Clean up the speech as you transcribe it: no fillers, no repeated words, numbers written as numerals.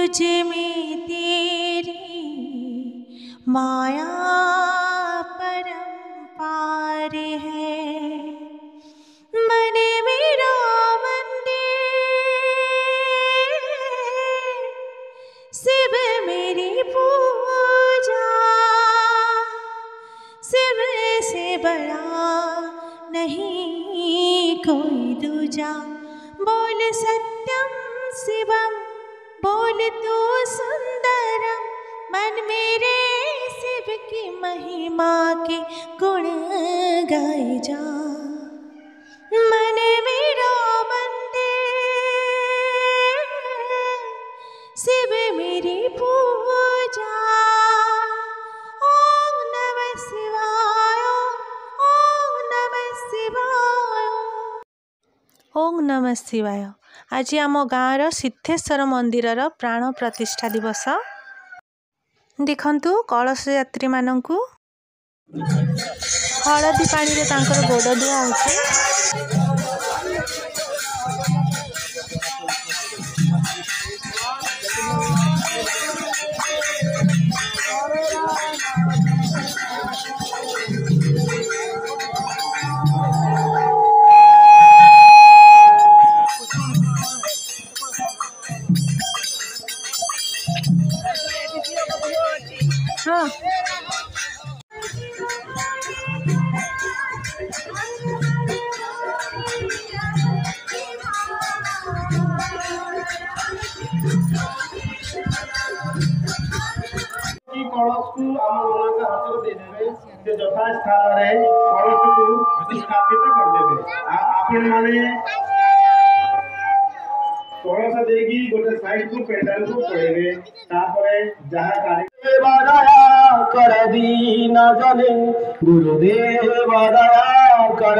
तुझ में तेरी माया परंपार है। मन मेरा मंदिर, शिव मेरी पूजा, शिव से बड़ा नहीं कोई दूजा। बोल सत्यम शिवम, बोल तू सुंदरम, मन मेरे शिव की महिमा के गुण गाए जा। मन मेरा मंदिर, शिव मेरी पूजा। ओम नमः शिवाय, ओम नमः शिवाय। ओम नमः शिवाय। आज आम गाँवर सिद्धेश्वर मंदिरर प्राण प्रतिष्ठा दिवस। देखंतु कलश यात्री मानंकु हलदी पानी रे तांकर गोड़ धुआ होछि। हाँ कलश को आम मान हाथ में देदेवे से यथा स्थान में कलश को स्थापित करदेवे। आपण माने कलश देगी गोटे साइड को पेंडाल को पड़ेबे। तापरे जहा कार्यक्रम दया कर दीन जने गुरुदेव दया कर।